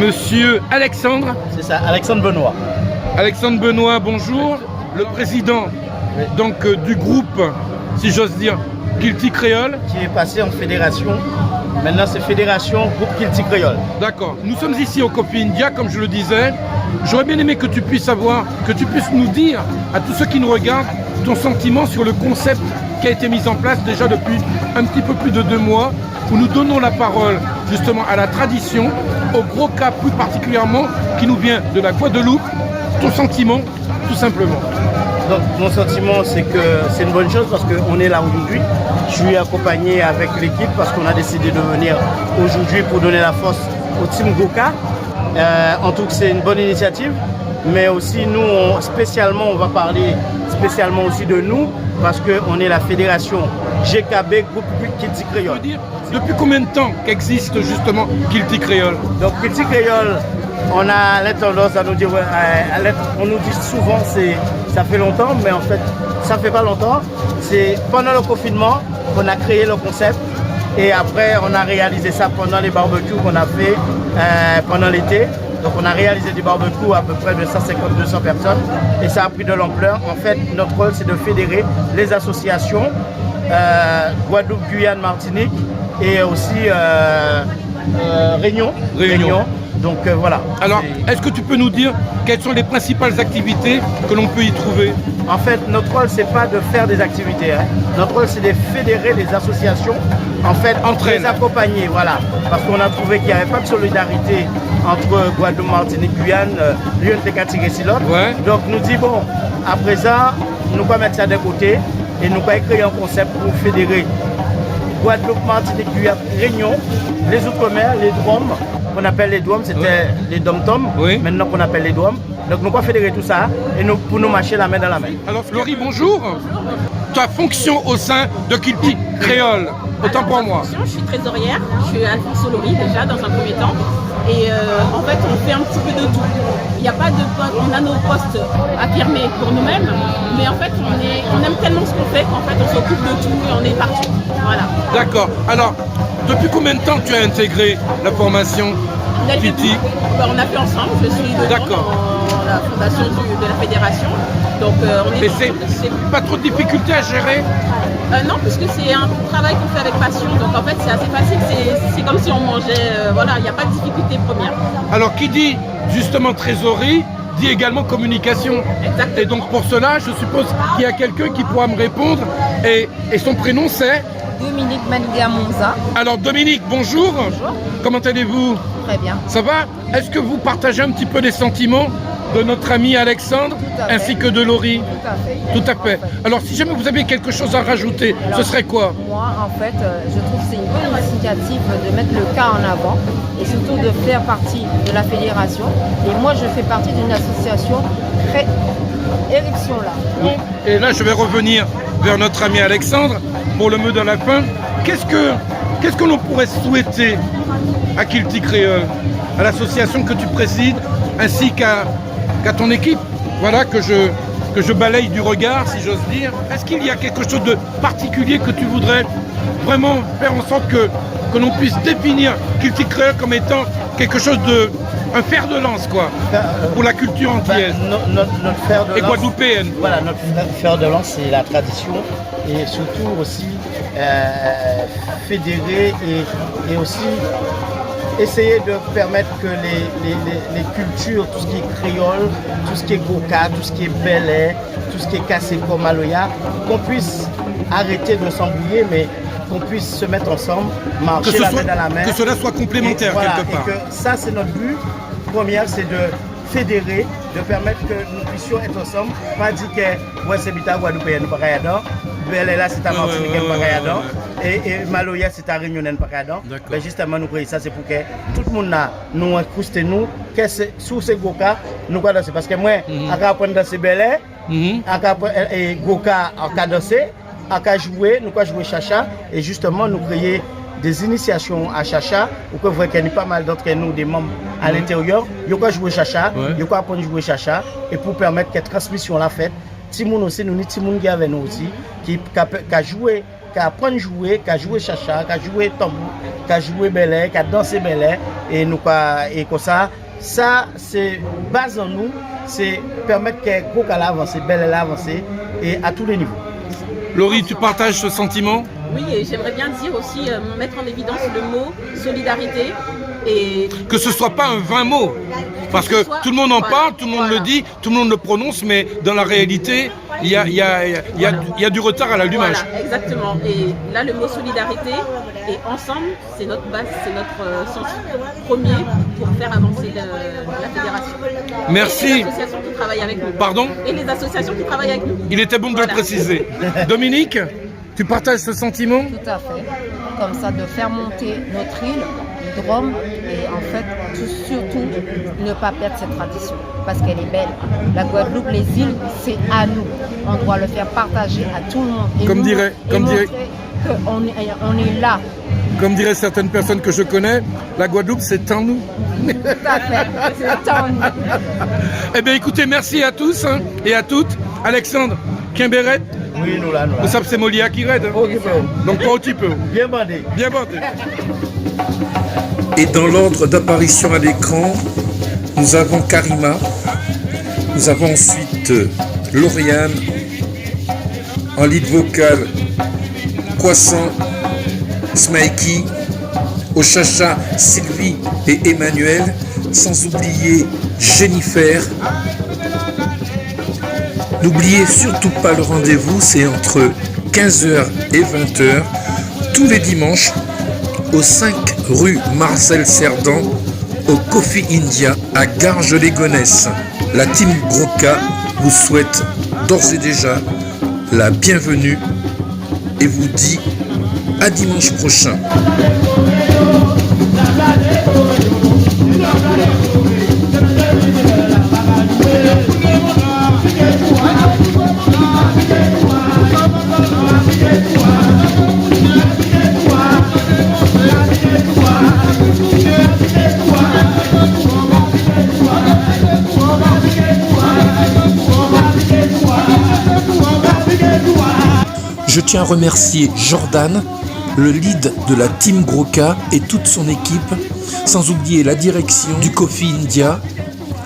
Monsieur Alexandre. C'est ça, Alexandre Benoît. Alexandre Benoît, bonjour. Le président donc, du groupe, si j'ose dire, Kilti Créole. Qui est passé en fédération. Maintenant, c'est Fédération Groupe Kilti Créole. D'accord. Nous sommes ici au Kofi India, comme je le disais. J'aurais bien aimé que tu puisses savoir, que tu puisses nous dire à tous ceux qui nous regardent ton sentiment sur le concept qui a été mis en place déjà depuis un petit peu plus de 2 mois, où nous donnons la parole justement à la tradition, au gros cas plus particulièrement qui nous vient de la Guadeloupe. Ton sentiment, tout simplement. Donc mon sentiment, c'est que c'est une bonne chose parce qu'on est là aujourd'hui. Je suis accompagné avec l'équipe parce qu'on a décidé de venir aujourd'hui pour donner la force au Team Goka. En tout cas, c'est une bonne initiative. Mais aussi, nous, spécialement, on va parler spécialement aussi de nous parce qu'on est la fédération GKB Groupe Kilti Créole. Depuis combien de temps qu'existe justement Kilti Créole? Donc Kilti Créole, on a la tendance à nous dire, on nous dit souvent ça fait longtemps, mais en fait ça fait pas longtemps. C'est pendant le confinement qu'on a créé le concept et après on a réalisé ça pendant les barbecues qu'on a fait pendant l'été. Donc on a réalisé des barbecues à peu près de 150-200 personnes et ça a pris de l'ampleur. En fait, notre rôle c'est de fédérer les associations Guadeloupe, Guyane, Martinique et aussi Réunion. Donc voilà. Alors, est-ce que tu peux nous dire quelles sont les principales activités que l'on peut y trouver? En fait, notre rôle, c'est pas de faire des activités. Notre rôle, c'est de fédérer les associations, en fait, entre les accompagner. Voilà. Parce qu'on a trouvé qu'il n'y avait pas de solidarité entre Guadeloupe, Martinique, Guyane, Lyon, Técatique et Silote. Ouais. Donc, nous dit, bon, à présent, nous allons mettre ça de côté et nous allons créer un concept pour fédérer Guadeloupe, Martinique, Guyane, Réunion, les Outre-mer, les DROM. On appelle les DOM, c'était les dom-tom, maintenant qu'on appelle les DOM. Donc nous allons fédérer tout ça et nous, pour nous marcher la main dans la main. Alors Florie, bonjour. Ta fonction au sein de Kilti Créole, autant pour moi. Je suis trésorière, je suis Alphonse Solori déjà dans un premier temps. Et en fait on fait un petit peu de tout. Il n'y a pas de poste, on a nos postes affirmés pour nous-mêmes, mais en fait on aime tellement ce qu'on fait qu'en fait on s'occupe de tout et on est partout. Voilà. D'accord. Alors, depuis combien de temps tu as intégré la formation Kilti? On a fait ensemble, je suis dedans dans la fondation de la fédération. Donc on est. Mais c'est pas trop de difficulté à gérer? Non, puisque c'est un travail qu'on fait avec passion, donc en fait c'est assez facile, c'est comme si on mangeait, voilà, il n'y a pas de difficulté première. Alors qui dit justement trésorerie, dit également communication. Exactement. Et donc pour cela, je suppose qu'il y a quelqu'un qui pourra me répondre, et son prénom c'est Dominique Maniga-Monza. Alors Dominique, bonjour. Bonjour. Comment allez-vous? Très bien. Ça va? Est-ce que vous partagez un petit peu les sentiments de notre ami Alexandre ainsi que de Laurie? Tout à fait. Tout à fait. Alors si jamais vous avez quelque chose à rajouter, ce serait quoi? Moi, en fait, je trouve que c'est une bonne initiative de mettre le cas en avant et surtout de faire partie de la fédération. Et moi, je fais partie d'une association Érection là. Oui. Et là, je vais revenir vers notre ami Alexandre pour le mot de la fin. Qu'est-ce que l'on pourrait souhaiter à Kilti Créole, à l'association que tu présides, ainsi qu'à ton équipe, voilà, que je balaye du regard, si j'ose dire. Est-ce qu'il y a quelque chose de particulier que tu voudrais vraiment faire en sorte que l'on puisse définir Kilti Créole comme étant quelque chose de... un fer de lance, quoi, pour la culture antillaise Notre fer de lance, et guadeloupéenne. Voilà, notre fer de lance, c'est la tradition et surtout aussi fédérer et aussi essayer de permettre que les cultures, tout ce qui est créole, tout ce qui est goka, tout ce qui est belé, tout ce qui est kaseko, maloya, qu'on puisse arrêter de s'embrouiller, mais qu'on puisse se mettre ensemble, marcher la main dans la main. Que cela soit complémentaire quelque part. Et que ça, c'est notre but. Première, c'est de fédérer, de permettre que nous puissions être ensemble. Pas dire que ouais, c'est Bita Guadeloupe, nous pas Belé là, c'est à Martinique, nous pas et Maloya, c'est à Réunion, nous pas mais justement, nous croyons ça, c'est pour que tout le monde là, nous incruste nous, que sous ces Goka, nous pas danser. Parce que moi, à apprendre à danser Belé, et Goka, à danser, à jouer, nous pas jouer chacha, et justement, nous créer des initiations à chacha, ou que vous voyez qu'il y a pas mal d'entre nous, des membres à l'intérieur, ils ont jouer chacha, ils ont apprendre à jouer chacha, et pour permettre que la transmission la faite, Timoun aussi, nous avons Timoun qui avec nous aussi, qui a joué qu'à apprendre à jouer, qu'à jouer chacha, qu'à jouer tambour, qu'à jouer belé, qu'à danser belé, et nous et comme ça c'est base en nous, c'est permettre que Groka avance, belé avance et à tous les niveaux. Laurie, tu partages ce sentiment? Oui, et j'aimerais bien dire aussi, mettre en évidence le mot solidarité. Et que ce ne soit pas un vain mot. Parce que tout le monde en parle, tout le monde le dit, tout le monde le prononce, mais dans la réalité, il y a du retard à l'allumage. Voilà, exactement. Et là, le mot solidarité et ensemble, c'est notre base, c'est notre sens premier pour faire avancer la fédération. Merci. Et les associations qui travaillent avec nous. Pardon? Et les associations qui travaillent avec nous. Il était bon de le préciser. Dominique, tu partages ce sentiment? Tout à fait. Comme ça, de faire monter notre île, le Drôme, et en fait, surtout, ne pas perdre cette tradition, parce qu'elle est belle. La Guadeloupe, les îles, c'est à nous. On doit le faire partager à tout le monde. Et Comme nous, dirait, qu'on est là. Comme diraient certaines personnes que je connais, la Guadeloupe, c'est en nous. Tout à fait, c'est en nous. Eh bien, écoutez, merci à tous et à toutes. Alexandre, Kimberet, Oui, nous là. vous savez, c'est Molia qui raide. Donc, pas un petit peu. Bien bandé. Bien bandé. Et dans l'ordre d'apparition à l'écran, nous avons Karima, nous avons ensuite Lauriane, en lead vocal, Croissant, Smaiki, au chacha, Sylvie et Emmanuel, sans oublier Jennifer. N'oubliez surtout pas le rendez-vous, c'est entre 15h et 20h, tous les dimanches, au 5 rue Marcel Cerdan, au Coffee India, à Garges-les-Gonesse. La team Groka vous souhaite d'ores et déjà la bienvenue et vous dit à dimanche prochain. Je tiens à remercier Jordan, le lead de la team Groka et toute son équipe, sans oublier la direction du Coffee India,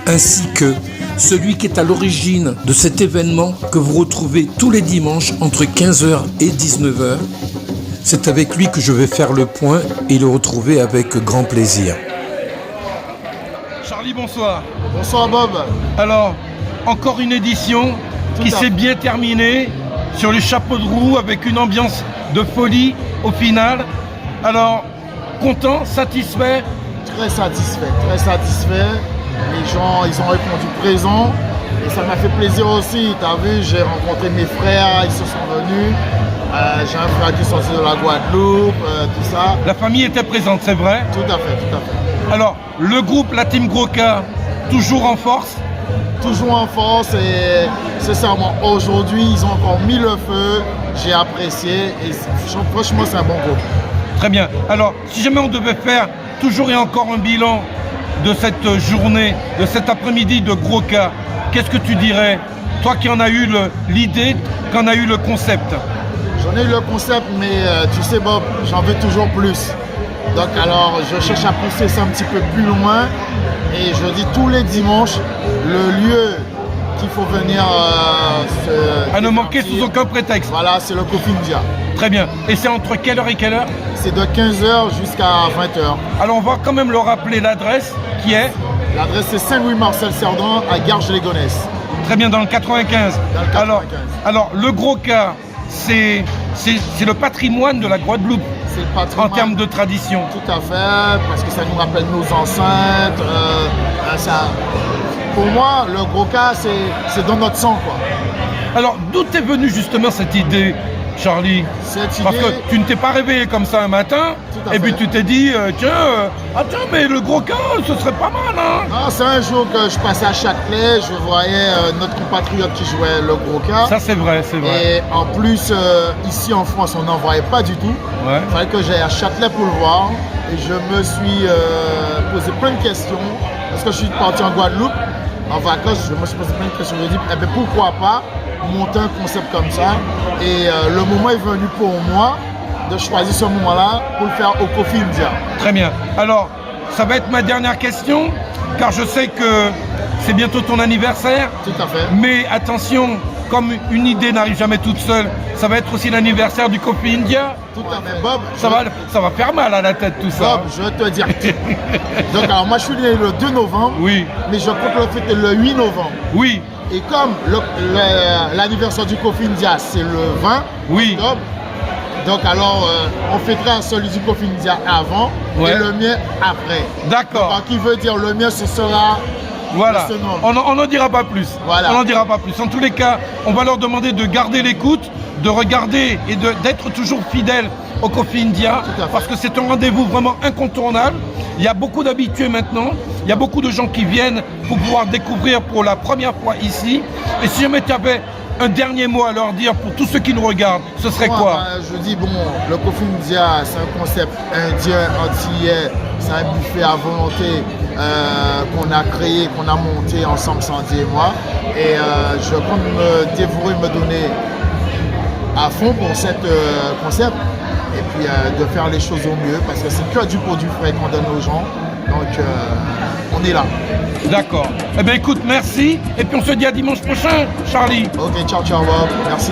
ainsi que celui qui est à l'origine de cet événement que vous retrouvez tous les dimanches entre 15h et 19h. C'est avec lui que je vais faire le point et le retrouver avec grand plaisir. Charlie, bonsoir. Bonsoir Bob. Alors, encore une édition qui s'est bien terminée sur les chapeaux de roue avec une ambiance de folie au final. Alors, content, satisfait? Très satisfait, très satisfait. Les gens, ils ont répondu présent et ça m'a fait plaisir aussi. Tu as vu, j'ai rencontré mes frères, ils se sont venus. J'ai un frère qui est sorti de la Guadeloupe, tout ça. La famille était présente, c'est vrai? Tout à fait, tout à fait. Alors, le groupe, la team Groka, toujours en force? Toujours en force et sincèrement, aujourd'hui, ils ont encore mis le feu. J'ai apprécié et franchement, c'est un bon groupe. Très bien. Alors, si jamais on devait faire toujours et encore un bilan de cette journée, de cet après-midi de Groka, qu'est-ce que tu dirais? Toi qui en as eu l'idée, qui en as eu le concept. J'en ai eu le concept, mais tu sais Bob, j'en veux toujours plus. Donc alors, je cherche à pousser ça un petit peu plus loin. Et je dis tous les dimanches, le lieu qu'il faut venir à ne manquer sous aucun prétexte. Voilà, c'est le Coffee India. Très bien. Et c'est entre quelle heure et quelle heure? C'est de 15h jusqu'à 20h. Alors on va quand même leur rappeler l'adresse qui est? L'adresse c'est Saint-Louis Marcel Cerdan à Garges-les-Gonesse. Très bien, dans le 95. Dans le 95. Alors le Groka, c'est le patrimoine de la Guadeloupe. C'est le patrimoine. En termes de tradition. Tout à fait, parce que ça nous rappelle nos ancêtres. Pour moi, le Groka, c'est dans notre sang, quoi. Alors, d'où est venue justement cette idée, Charlie? Cette idée... Parce que tu ne t'es pas réveillé comme ça un matin, et puis tu t'es dit, tiens, mais le Groka, ce serait pas mal, hein? Non, c'est un jour que je passais à Châtelet, je voyais notre compatriote qui jouait le Groka. Ça, c'est vrai, c'est vrai. Et en plus, ici en France, on n'en voyait pas du tout. Ouais. Il fallait que j'aille à Châtelet pour le voir. Et je me suis posé plein de questions. Parce que je suis parti en Guadeloupe, en vacances, je me suis posé plein de questions. Je me suis dit, pourquoi pas monter un concept comme ça. Et le moment est venu pour moi de choisir ce moment-là pour le faire au Coffee India. Très bien. Alors, ça va être ma dernière question, car je sais que c'est bientôt ton anniversaire. Tout à fait. Mais attention, comme une idée n'arrive jamais toute seule, ça va être aussi l'anniversaire du Coffee India. Tout à fait. Bob, Ça va faire mal à la tête tout ça. Bob, je vais te dire. Donc, alors moi, je suis né le 2 novembre, Oui, mais je compte le fêter le 8 novembre. oui, Et comme l'anniversaire du Coffee India, c'est le 20 Oui. octobre, donc alors on fêtera celui du Coffee India avant Ouais. et le mien après. d'accord. Donc, qui veut dire le mien, ce sera Voilà, ce nom. on n'en dira pas plus. Voilà. On n'en dira pas plus. En tous les cas, on va leur demander de garder l'écoute, de regarder et d'être toujours fidèles au Coffee India, Tout à fait. parce que c'est un rendez-vous vraiment incontournable. Il y a beaucoup d'habitués maintenant, il y a beaucoup de gens qui viennent pour pouvoir découvrir pour la première fois ici. Et si jamais tu avais un dernier mot à leur dire pour tous ceux qui nous regardent, ce serait Moi, quoi? Je dis, bon, le Coffee India, c'est un concept indien, antillais, c'est un buffet à volonté qu'on a créé, qu'on a monté ensemble, Sandy et moi. Et je compte me dévouer, me donner à fond pour cet concept. Et puis de faire les choses au mieux, parce que c'est que du produit frais qu'on donne aux gens. Donc, on est là. D'accord. Eh bien écoute, merci. Et puis on se dit à dimanche prochain, Charlie. Ok, ciao, ciao, Bob. Merci.